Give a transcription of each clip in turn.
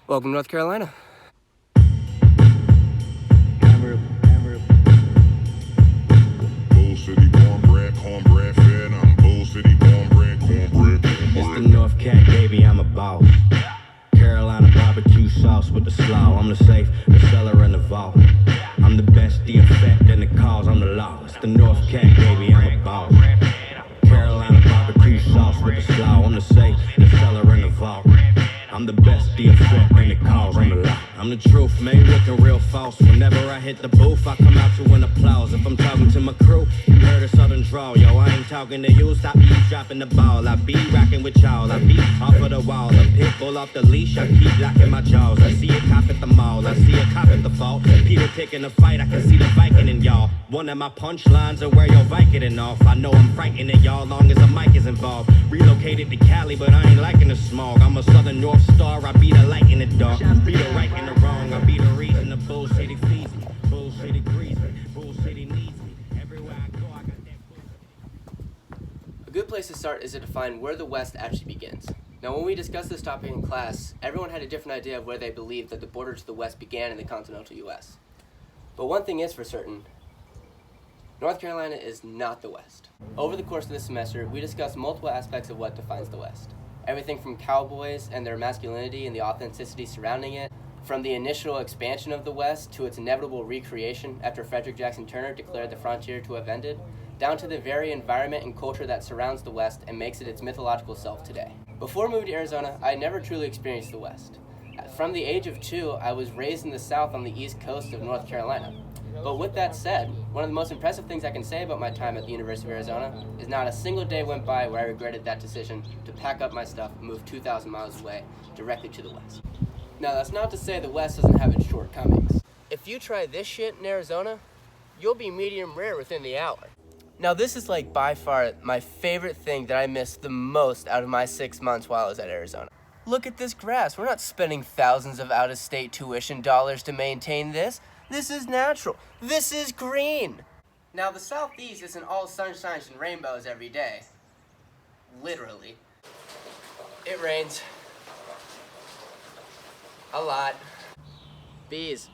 Welcome to North Carolina. Bull City cornbread fed. I'm Bull City cornbread. It's the North Cat, baby, I'm a boss. Carolina barbecue sauce with the slaw. I'm the safe, the cellar, and the vault. I'm the best, the effect, and the cause. I'm the law. It's the North Cat, baby, I'm a boss. Carolina barbecue sauce with the slaw. I'm the safe, the cellar, and the vault. I'm the best, the effect, and the cause. I'm the law. I'm the truth, man, looking real false. Whenever I hit the booth, I come out to an applause. If I'm talking to my crew, you heard a southern drawl. Yo, I ain't talking to you, stop eavesdropping the ball. I be rocking with y'all, I be off of the wall. A pit bull off the leash, I keep locking my jaws. I see a cop at the mall, I see a cop at the fault. Peter picking a fight, I can see the Viking in y'all. One of my punchlines are where your Vicodin off. I know I'm frightening y'all long as a mic is involved. Relocated to Cali, but I ain't liking the smog. I'm a southern North Star, I be the light in the dark. Be the right and the wrong, I be the reason the Bull City feeds me. Bull City greets me, Bull City needs me. Everywhere I go, I got that Bull. A good place to start is to define where the West actually begins. Now, when we discussed this topic in class, everyone had a different idea of where they believed that the border to the West began in the continental U.S. But one thing is for certain, North Carolina is not the West. Over the course of this semester, we discussed multiple aspects of what defines the West. Everything from cowboys and their masculinity and the authenticity surrounding it, from the initial expansion of the West to its inevitable recreation after Frederick Jackson Turner declared the frontier to have ended, down to the very environment and culture that surrounds the West and makes it its mythological self today. Before moving to Arizona, I had never truly experienced the West. From the age of 2, I was raised in the South on the east coast of North Carolina. But with that said, one of the most impressive things I can say about my time at the University of Arizona is not a single day went by where I regretted that decision to pack up my stuff and move 2,000 miles away directly to the West. Now, that's not to say the West doesn't have its shortcomings. If you try this shit in Arizona, you'll be medium rare within the hour. Now, this is like by far my favorite thing that I missed the most out of my 6 months while I was at Arizona. Look at this grass. We're not spending thousands of out-of-state tuition dollars to maintain this. This is natural. This is green. Now, the Southeast isn't all sunshine and rainbows every day. Literally. It rains. A lot. Bees.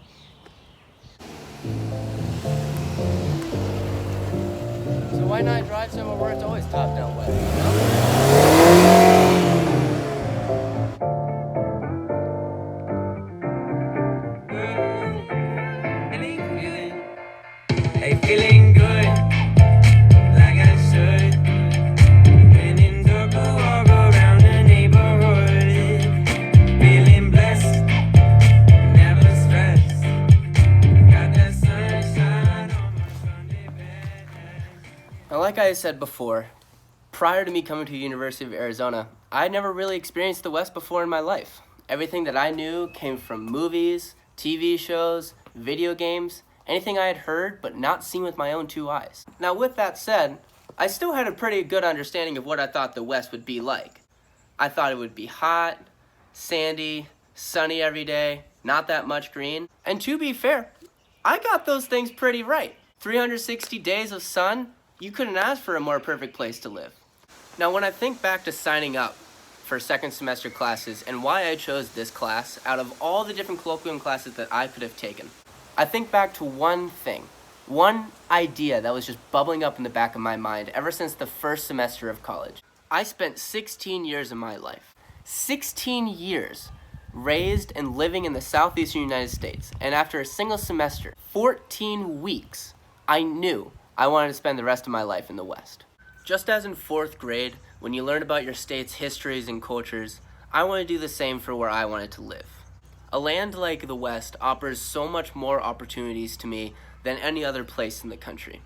So why not drive somewhere where it's always top-down weather, you know? Hey, feeling good, like I should. When in dark, I walk around the neighborhood. Feeling blessed, never stressed. Got that sunshine on my Sunday best. Now, like I said before, prior to me coming to the University of Arizona, I never really experienced the West before in my life. Everything that I knew came from movies, TV shows, video games, anything I had heard but not seen with my own 2 eyes. Now, with that said, I still had a pretty good understanding of what I thought the West would be like. I thought it would be hot, sandy, sunny every day, not that much green. And to be fair, I got those things pretty right. 360 days of sun, you couldn't ask for a more perfect place to live. Now, when I think back to signing up for second semester classes and why I chose this class out of all the different colloquium classes that I could have taken, I think back to one thing, one idea that was just bubbling up in the back of my mind ever since the first semester of college. I spent 16 years of my life, 16 years, raised and living in the southeastern United States, and after a single semester, 14 weeks, I knew I wanted to spend the rest of my life in the West. Just as in 4th grade, when you learn about your state's histories and cultures, I want to do the same for where I wanted to live. A land like the West offers so much more opportunities to me than any other place in the country.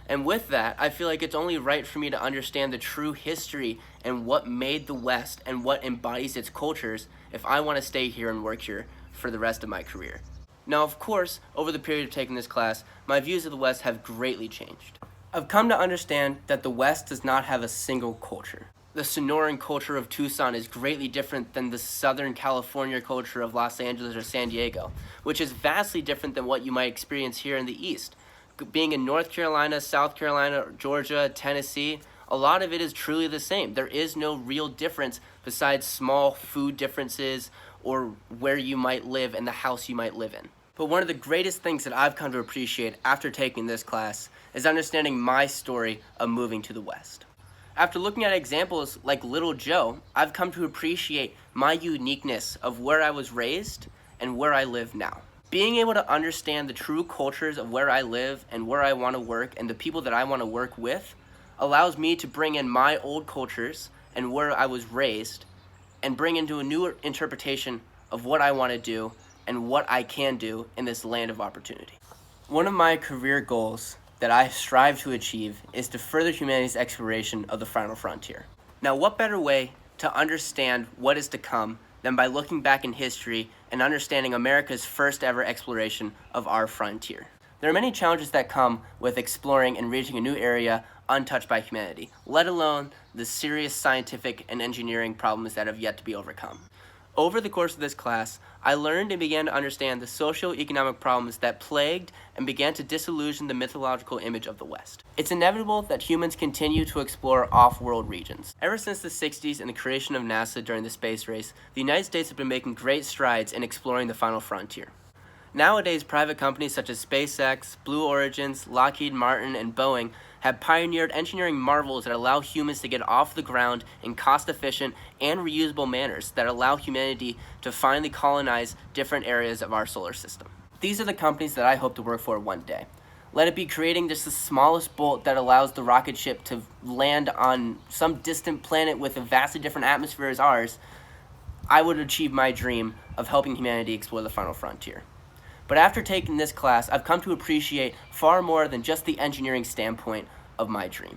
And with that, I feel like it's only right for me to understand the true history and what made the West and what embodies its cultures if I want to stay here and work here for the rest of my career. Now, of course, over the period of taking this class, my views of the West have greatly changed. I've come to understand that the West does not have a single culture. The Sonoran culture of Tucson is greatly different than the Southern California culture of Los Angeles or San Diego, which is vastly different than what you might experience here in the East. Being in North Carolina, South Carolina, Georgia, Tennessee, a lot of it is truly the same. There is no real difference besides small food differences or where you might live and the house you might live in. But one of the greatest things that I've come to appreciate after taking this class is understanding my story of moving to the West. After looking at examples like Little Joe, I've come to appreciate my uniqueness of where I was raised and where I live now. Being able to understand the true cultures of where I live and where I want to work and the people that I want to work with allows me to bring in my old cultures and where I was raised and bring into a new interpretation of what I want to do and what I can do in this land of opportunity. One of my career goals that I strive to achieve is to further humanity's exploration of the final frontier. Now, what better way to understand what is to come than by looking back in history and understanding America's first ever exploration of our frontier? There are many challenges that come with exploring and reaching a new area untouched by humanity, let alone the serious scientific and engineering problems that have yet to be overcome. Over the course of this class, I learned and began to understand the socio-economic problems that plagued and began to disillusion the mythological image of the West. It's inevitable that humans continue to explore off-world regions. Ever since the 60s and the creation of NASA during the space race, the United States have been making great strides in exploring the final frontier. Nowadays, private companies such as SpaceX, Blue Origins, Lockheed Martin, and Boeing have pioneered engineering marvels that allow humans to get off the ground in cost-efficient and reusable manners that allow humanity to finally colonize different areas of our solar system. These are the companies that I hope to work for one day. Let it be creating just the smallest bolt that allows the rocket ship to land on some distant planet with a vastly different atmosphere as ours. I would achieve my dream of helping humanity explore the final frontier. But after taking this class, I've come to appreciate far more than just the engineering standpoint of my dream.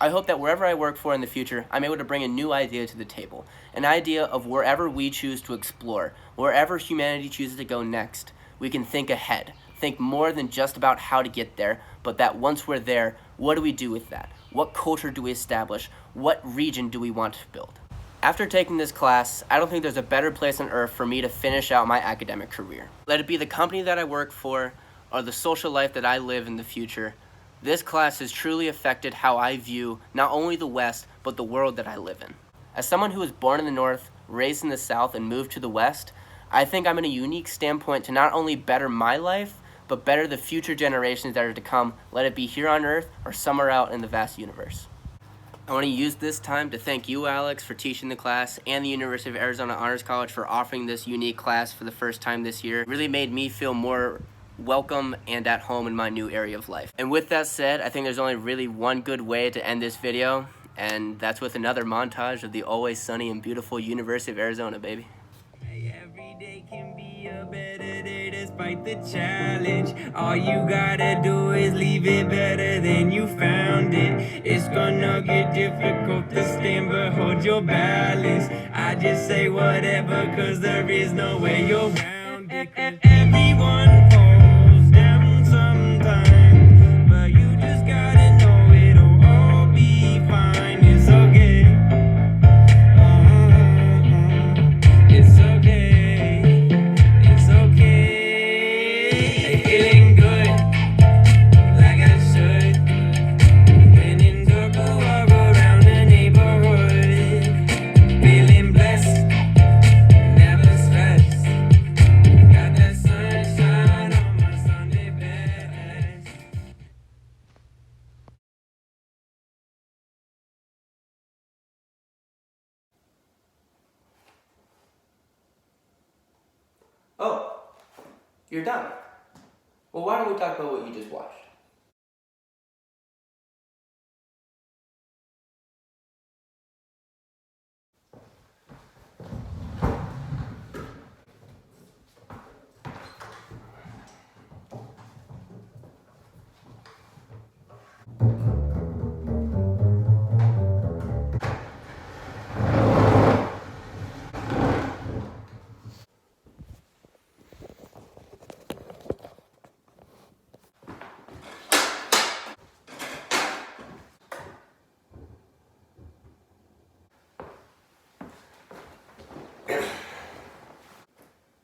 I hope that wherever I work for in the future, I'm able to bring a new idea to the table, an idea of wherever we choose to explore, wherever humanity chooses to go next, we can think ahead, think more than just about how to get there, but that once we're there, what do we do with that? What culture do we establish? What region do we want to build? After taking this class, I don't think there's a better place on earth for me to finish out my academic career. Let it be the company that I work for or the social life that I live in the future, this class has truly affected how I view not only the West, but the world that I live in. As someone who was born in the North, raised in the South, and moved to the West, I think I'm in a unique standpoint to not only better my life, but better the future generations that are to come, let it be here on Earth or somewhere out in the vast universe. I want to use this time to thank you, Alex, for teaching the class, and the University of Arizona Honors College for offering this unique class for the first time this year. It really made me feel more welcome and at home in my new area of life. And with that said, I think there's only really one good way to end this video, and that's with another montage of the always sunny and beautiful University of Arizona, baby. Every day can be a better day despite the challenge. All you gotta do is leave it better than you found it. It's gonna get difficult to stand, but hold your balance. I just say whatever, cause there is no way around it. 'Cause everyone falls down sometime, but you just gotta know it'll all be fine. It's okay. It's okay, it's okay. Feeling good, like I should. When in circle, walk around the neighborhood. Feeling blessed, never stressed. Got that sunshine on my Sunday best. Oh, you're done. Well, why don't we talk about what you just watched?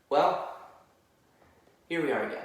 Well, here we are again.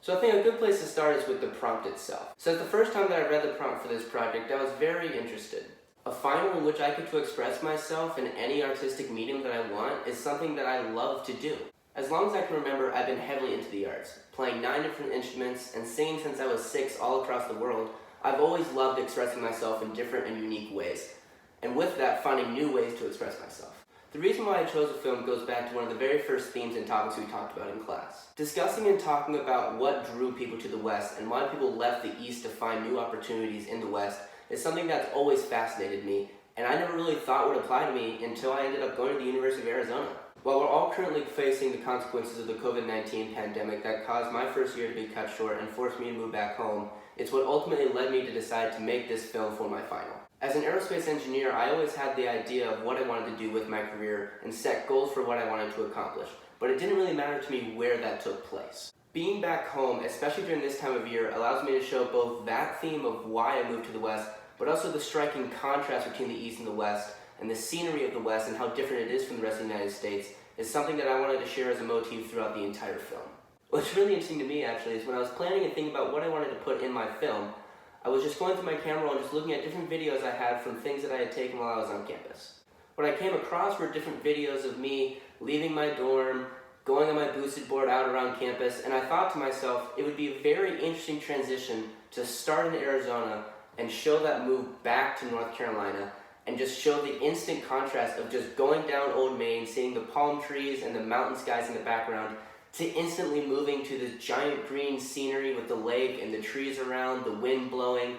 So I think a good place to start is with the prompt itself. So the first time that I read the prompt for this project, I was very interested. A final in which I get to express myself in any artistic medium that I want is something that I love to do. As long as I can remember, I've been heavily into the arts, playing 9 different instruments and singing since I was 6 all across the world. I've always loved expressing myself in different and unique ways, and with that, finding new ways to express myself. The reason why I chose a film goes back to one of the very first themes and topics we talked about in class. Discussing and talking about what drew people to the West and why people left the East to find new opportunities in the West is something that's always fascinated me, and I never really thought would apply to me until I ended up going to the University of Arizona. While we're all currently facing the consequences of the COVID-19 pandemic that caused my first year to be cut short and forced me to move back home, it's what ultimately led me to decide to make this film for my final. As an aerospace engineer, I always had the idea of what I wanted to do with my career and set goals for what I wanted to accomplish, but it didn't really matter to me where that took place. Being back home, especially during this time of year, allows me to show both that theme of why I moved to the West, but also the striking contrast between the East and the West, and the scenery of the West and how different it is from the rest of the United States is something that I wanted to share as a motif throughout the entire film. What's really interesting to me, actually, is when I was planning and thinking about what I wanted to put in my film, I was just going through my camera roll and just looking at different videos I had from things that I had taken while I was on campus. What I came across were different videos of me leaving my dorm, going on my boosted board out around campus, and I thought to myself, it would be a very interesting transition to start in Arizona and show that move back to North Carolina, and just show the instant contrast of just going down Old Main, seeing the palm trees and the mountain skies in the background, to instantly moving to this giant green scenery with the lake and the trees around, the wind blowing.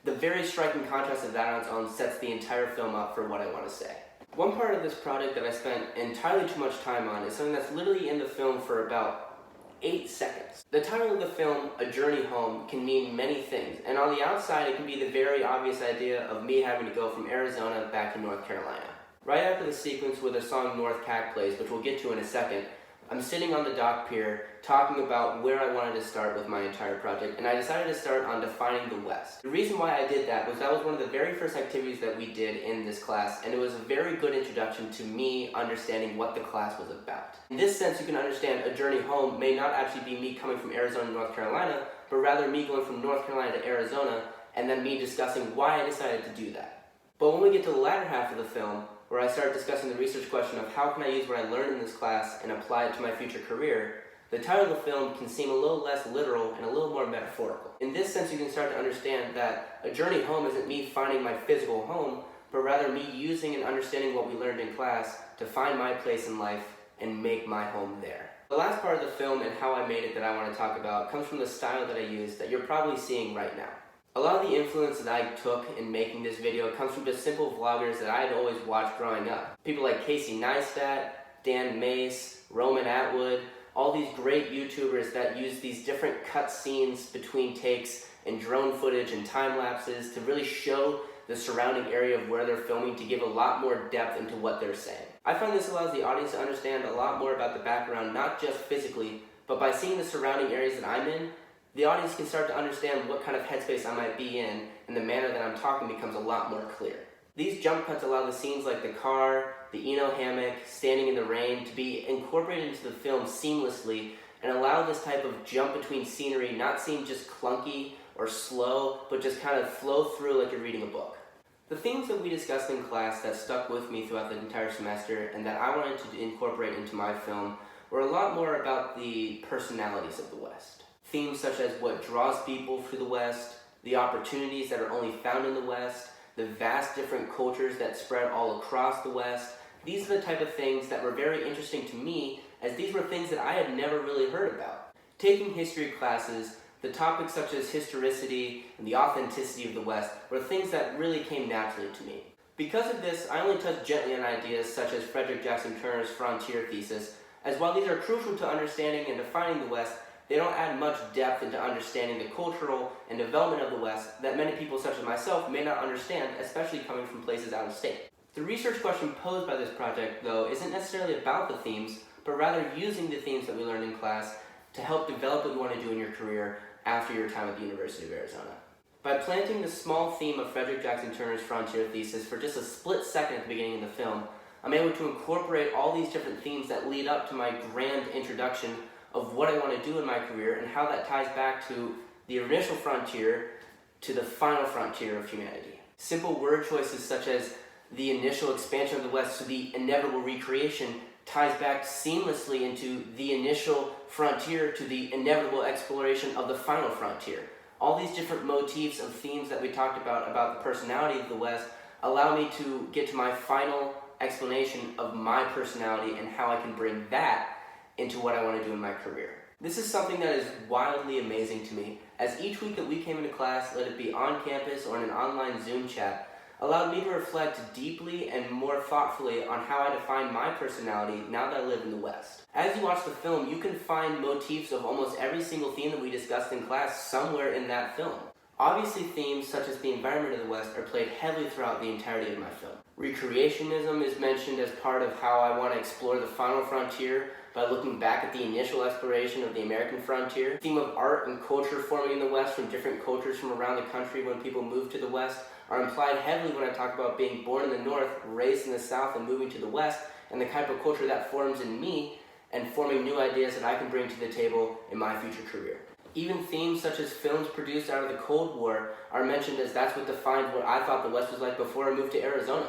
The very striking contrast of that on its own sets the entire film up for what I want to say. One part of this project that I spent entirely too much time on is something that's literally in the film for about 8 seconds. The title of the film, A Journey Home, can mean many things, and on the outside it can be the very obvious idea of me having to go from Arizona back to North Carolina. Right after the sequence where the song North Cac plays, which we'll get to in a second, I'm sitting on the dock pier talking about where I wanted to start with my entire project, and I decided to start on defining the West. The reason why I did that was that was one of the very first activities that we did in this class, and it was a very good introduction to me understanding what the class was about. In this sense, you can understand A Journey Home may not actually be me coming from Arizona to North Carolina, but rather me going from North Carolina to Arizona, and then me discussing why I decided to do that. But when we get to the latter half of the film, where I start discussing the research question of how can I use what I learned in this class and apply it to my future career, the title of the film can seem a little less literal and a little more metaphorical. In this sense, you can start to understand that a journey home isn't me finding my physical home, but rather me using and understanding what we learned in class to find my place in life and make my home there. The last part of the film and how I made it that I want to talk about comes from the style that I used that you're probably seeing right now. A lot of the influence that I took in making this video comes from just simple vloggers that I had always watched growing up. People like Casey Neistat, Dan Mace, Roman Atwood, all these great YouTubers that use these different cut scenes between takes and drone footage and time lapses to really show the surrounding area of where they're filming to give a lot more depth into what they're saying. I find this allows the audience to understand a lot more about the background, not just physically, but by seeing the surrounding areas that I'm in, the audience can start to understand what kind of headspace I might be in, and the manner that I'm talking becomes a lot more clear. These jump cuts allow the scenes like the car, the Eno hammock, standing in the rain to be incorporated into the film seamlessly and allow this type of jump between scenery not seem just clunky or slow, but just kind of flow through like you're reading a book. The themes that we discussed in class that stuck with me throughout the entire semester and that I wanted to incorporate into my film were a lot more about the personalities of the West. Themes such as what draws people to the West, the opportunities that are only found in the West, the vast different cultures that spread all across the West. These are the type of things that were very interesting to me, as these were things that I had never really heard about. Taking history classes, the topics such as historicity and the authenticity of the West were things that really came naturally to me. Because of this, I only touched gently on ideas such as Frederick Jackson Turner's frontier thesis, as while these are crucial to understanding and defining the West, they don't add much depth into understanding the cultural and development of the West that many people such as myself may not understand, especially coming from places out of state. The research question posed by this project, though, isn't necessarily about the themes, but rather using the themes that we learned in class to help develop what you want to do in your career after your time at the University of Arizona. By planting the small theme of Frederick Jackson Turner's frontier thesis for just a split second at the beginning of the film, I'm able to incorporate all these different themes that lead up to my grand introduction of what I want to do in my career and how that ties back to the initial frontier to the final frontier of humanity. Simple word choices such as the initial expansion of the West to the inevitable recreation ties back seamlessly into the initial frontier to the inevitable exploration of the final frontier. All these different motifs of themes that we talked about the personality of the West, allow me to get to my final explanation of my personality and how I can bring that into what I want to do in my career. This is something that is wildly amazing to me, as each week that we came into class, let it be on campus or in an online Zoom chat, allowed me to reflect deeply and more thoughtfully on how I define my personality now that I live in the West. As you watch the film, you can find motifs of almost every single theme that we discussed in class somewhere in that film. Obviously, themes such as the environment of the West are played heavily throughout the entirety of my film. Recreationism is mentioned as part of how I want to explore the final frontier by looking back at the initial exploration of the American frontier. The theme of art and culture forming in the West from different cultures from around the country when people move to the West are implied heavily when I talk about being born in the North, raised in the South, and moving to the West, and the type of culture that forms in me and forming new ideas that I can bring to the table in my future career. Even themes such as films produced out of the Cold War are mentioned, as that's what defined what I thought the West was like before I moved to Arizona.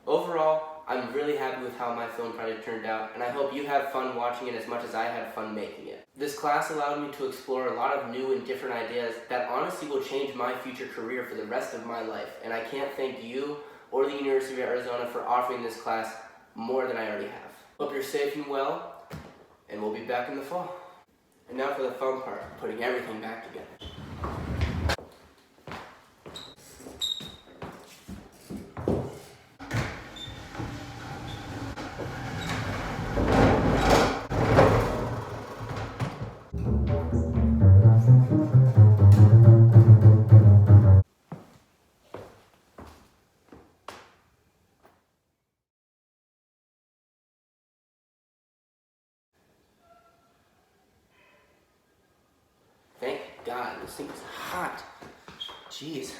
Overall, I'm really happy with how my film project turned out, and I hope you have fun watching it as much as I had fun making it. This class allowed me to explore a lot of new and different ideas that honestly will change my future career for the rest of my life, and I can't thank you or the University of Arizona for offering this class more than I already have. Hope you're safe and well, and we'll be back in the fall. And now for the fun part, putting everything back together. Thank God, this thing is hot. Jeez.